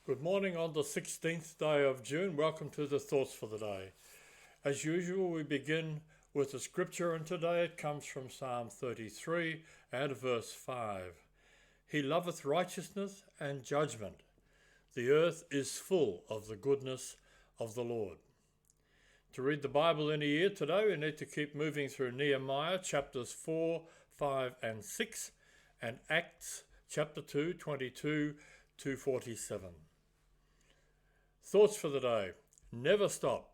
Good morning on the 16th day of June. Welcome to the Thoughts for the Day. As usual, we begin with a scripture, and today it comes from Psalm 33 and verse 5. He loveth righteousness and judgment. The earth is full of the goodness of the Lord. To read the Bible in a year today, we need to keep moving through Nehemiah chapters 4, 5 and 6 and Acts chapter 2, 22 to 47. Thoughts for the day. Never stop.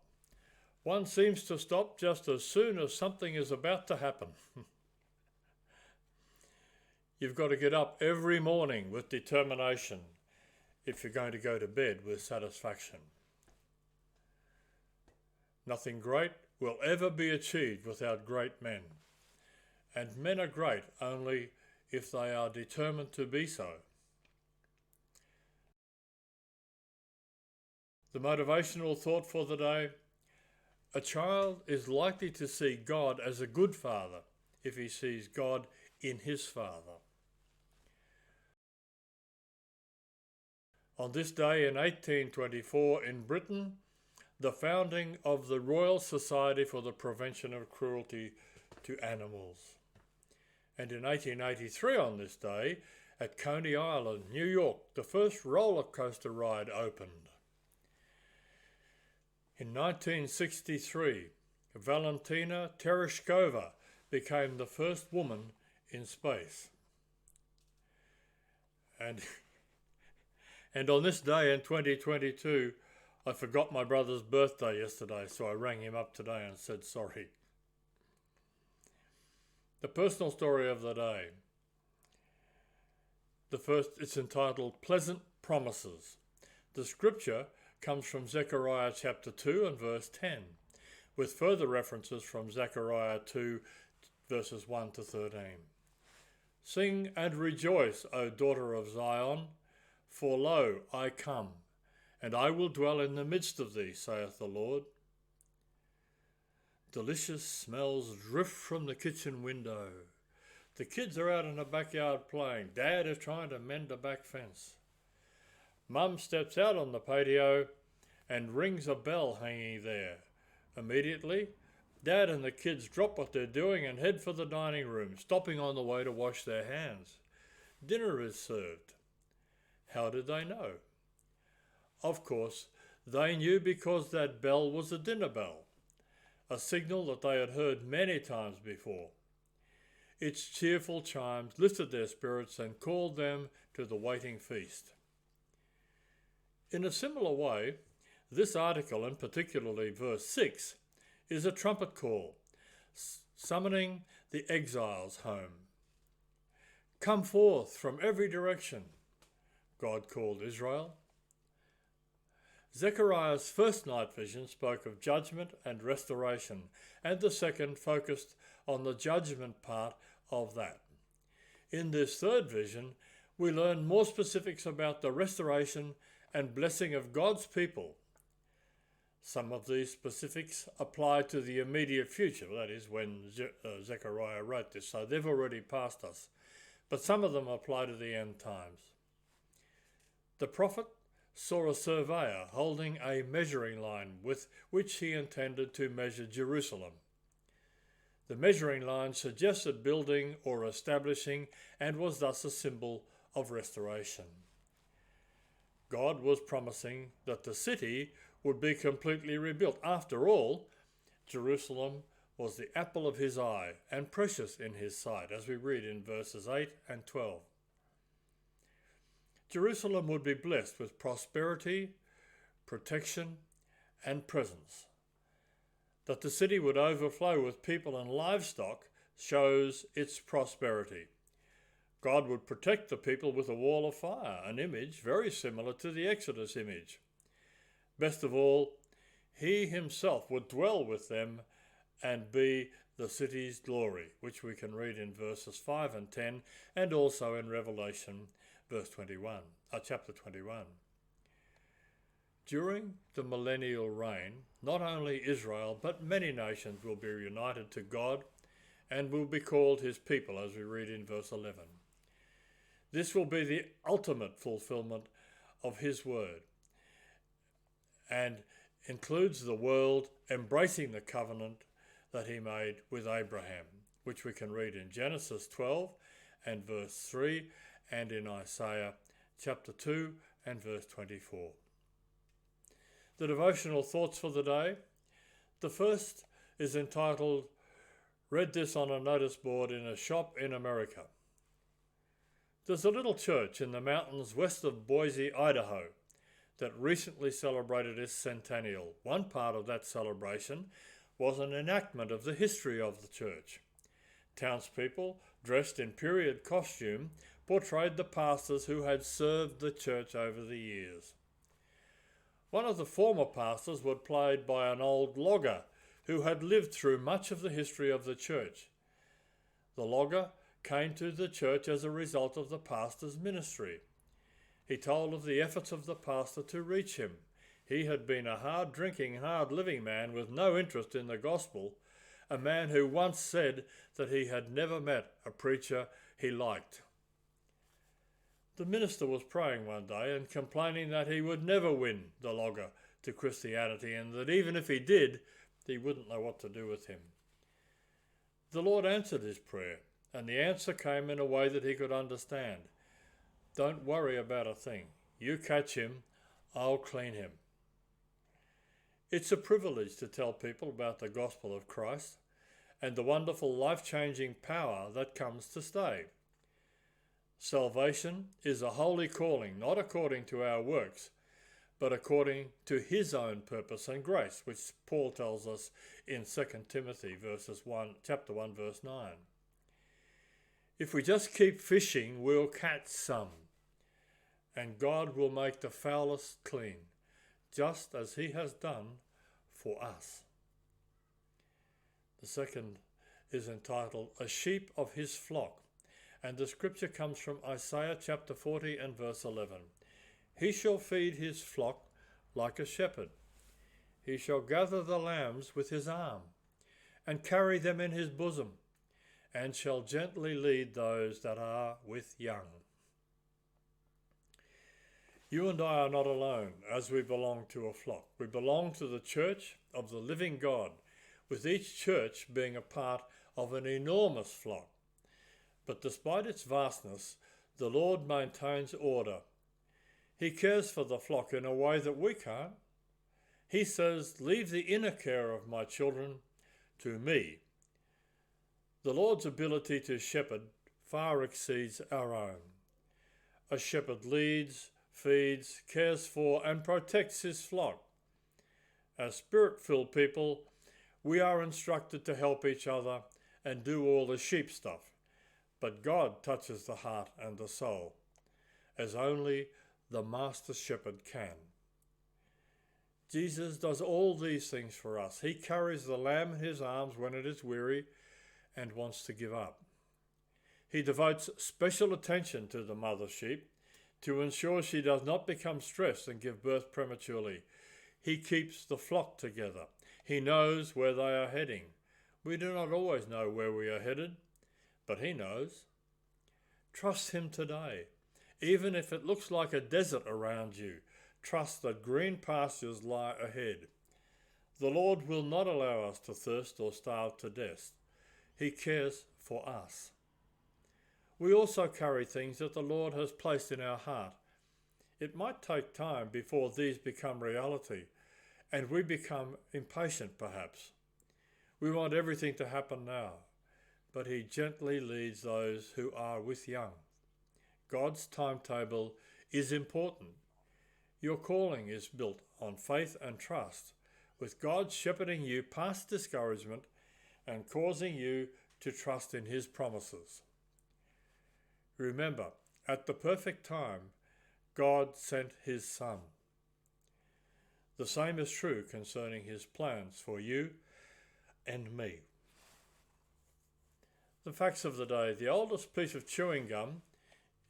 One seems to stop just as soon as something is about to happen. You've got to get up every morning with determination if you're going to go to bed with satisfaction. Nothing great will ever be achieved without great men, and men are great only if they are determined to be so. The motivational thought for the day: a child is likely to see God as a good father if he sees God in his father. On this day in 1824 in Britain, the founding of the Royal Society for the Prevention of Cruelty to Animals. And in 1883 on this day, at Coney Island, New York, the first roller coaster ride opened. In 1963, Valentina Tereshkova became the first woman in space. And on this day in 2022, I forgot my brother's birthday yesterday, so I rang him up today and said sorry. The personal story of the day. The first, it's entitled Pleasant Promises. The scripture comes from Zechariah chapter 2 and verse 10, with further references from Zechariah 2 verses 1 to 13. Sing and rejoice, O daughter of Zion, for lo, I come, and I will dwell in the midst of thee, saith the Lord. Delicious smells drift from the kitchen window. The kids are out in the backyard playing. Dad is trying to mend the back fence. Mum steps out on the patio and rings a bell hanging there. Immediately, Dad and the kids drop what they're doing and head for the dining room, stopping on the way to wash their hands. Dinner is served. How did they know? Of course, they knew because that bell was a dinner bell, a signal that they had heard many times before. Its cheerful chimes lifted their spirits and called them to the waiting feast. In a similar way, this article, and particularly verse 6, is a trumpet call, summoning the exiles home. Come forth from every direction, God called Israel. Zechariah's first night vision spoke of judgment and restoration, and the second focused on the judgment part of that. In this third vision, we learn more specifics about the restoration and blessing of God's people. Some of these specifics apply to the immediate future, that is, when Zechariah wrote this, so they've already passed us. But some of them apply to the end times. The prophet saw a surveyor holding a measuring line with which he intended to measure Jerusalem. The measuring line suggested building or establishing and was thus a symbol of restoration. God was promising that the city would be completely rebuilt. After all, Jerusalem was the apple of his eye and precious in his sight, as we read in verses 8 and 12. Jerusalem would be blessed with prosperity, protection, and presence. That the city would overflow with people and livestock shows its prosperity. God would protect the people with a wall of fire, an image very similar to the Exodus image. Best of all, he himself would dwell with them and be the city's glory, which we can read in verses 5 and 10 and also in Revelation chapter 21. During the millennial reign, not only Israel but many nations will be united to God and will be called his people, as we read in verse 11. This will be the ultimate fulfillment of his word, and includes the world embracing the covenant that he made with Abraham, which we can read in Genesis 12 and verse 3 and in Isaiah chapter 2 and verse 24. The devotional thoughts for the day. The first is entitled, "Read this on a notice board in a shop in America." There's a little church in the mountains west of Boise, Idaho, that recently celebrated its centennial. One part of that celebration was an enactment of the history of the church. Townspeople, dressed in period costume, portrayed the pastors who had served the church over the years. One of the former pastors was played by an old logger who had lived through much of the history of the church. The logger came to the church as a result of the pastor's ministry. He told of the efforts of the pastor to reach him. He had been a hard-drinking, hard-living man with no interest in the gospel, a man who once said that he had never met a preacher he liked. The minister was praying one day and complaining that he would never win the logger to Christianity, and that even if he did, he wouldn't know what to do with him. The Lord answered his prayer, and the answer came in a way that he could understand. "Don't worry about a thing. You catch him, I'll clean him." It's a privilege to tell people about the gospel of Christ and the wonderful life-changing power that comes to stay. Salvation is a holy calling, not according to our works, but according to his own purpose and grace, which Paul tells us in 2 Timothy chapter 1, verse 9. If we just keep fishing, we'll catch some, and God will make the foulest clean, just as he has done for us. The second is entitled, "A Sheep of His Flock," and the scripture comes from Isaiah chapter 40 and verse 11. "He shall feed his flock like a shepherd. He shall gather the lambs with his arm, and carry them in his bosom, and shall gently lead those that are with young." You and I are not alone, as we belong to a flock. We belong to the church of the living God, with each church being a part of an enormous flock. But despite its vastness, the Lord maintains order. He cares for the flock in a way that we can't. He says, "Leave the inner care of my children to me." The Lord's ability to shepherd far exceeds our own. A shepherd leads, feeds, cares for, and protects his flock. As spirit-filled people, we are instructed to help each other and do all the sheep stuff. But God touches the heart and the soul, as only the Master Shepherd can. Jesus does all these things for us. He carries the lamb in his arms when it is weary and wants to give up. He devotes special attention to the mother sheep to ensure she does not become stressed and give birth prematurely. He keeps the flock together. He knows where they are heading. We do not always know where we are headed, but he knows. Trust him today. Even if it looks like a desert around you, trust that green pastures lie ahead. The Lord will not allow us to thirst or starve to death. He cares for us. We also carry things that the Lord has placed in our heart. It might take time before these become reality, and we become impatient perhaps. We want everything to happen now, but he gently leads those who are with young. God's timetable is important. Your calling is built on faith and trust, with God shepherding you past discouragement and causing you to trust in his promises. Remember, at the perfect time, God sent his Son. The same is true concerning his plans for you and me. The facts of the day. The oldest piece of chewing gum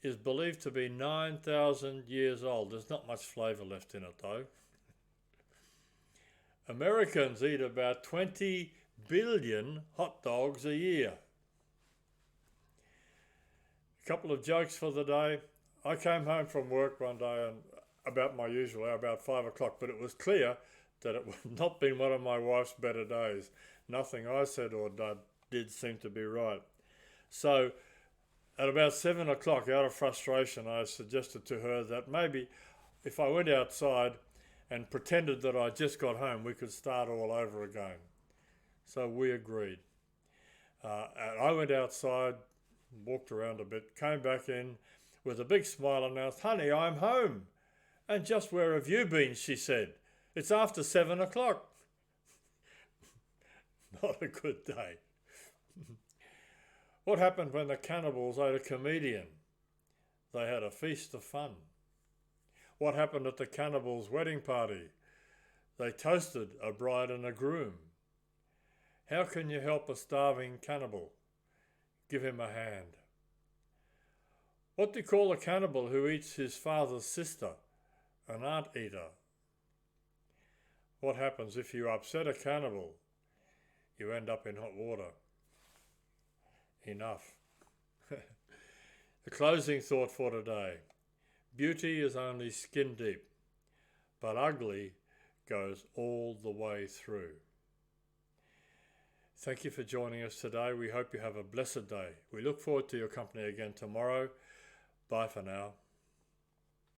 is believed to be 9,000 years old. There's not much flavour left in it though. Americans eat about 20 billion hot dogs a year. A couple of jokes for the day. I came home from work one day and about my usual hour, about 5 o'clock, but it was clear that it would not been one of my wife's better days. Nothing I said or did seemed to be right. So at about 7 o'clock, out of frustration, I suggested to her that maybe if I went outside and pretended that I just got home, we could start all over again. So we agreed. And I went outside, walked around a bit, came back in with a big smile and announced, "Honey, I'm home." "And just where have you been?" she said. "It's after 7 o'clock. Not a good day. What happened when the cannibals ate a comedian? They had a feast of fun. What happened at the cannibals' wedding party? They toasted a bride and a groom. How can you help a starving cannibal? Give him a hand. What do you call a cannibal who eats his father's sister? An anteater. What happens if you upset a cannibal? You end up in hot water. Enough. The closing thought for today. Beauty is only skin deep, but ugly goes all the way through. Thank you for joining us today. We hope you have a blessed day. We look forward to your company again tomorrow. Bye for now.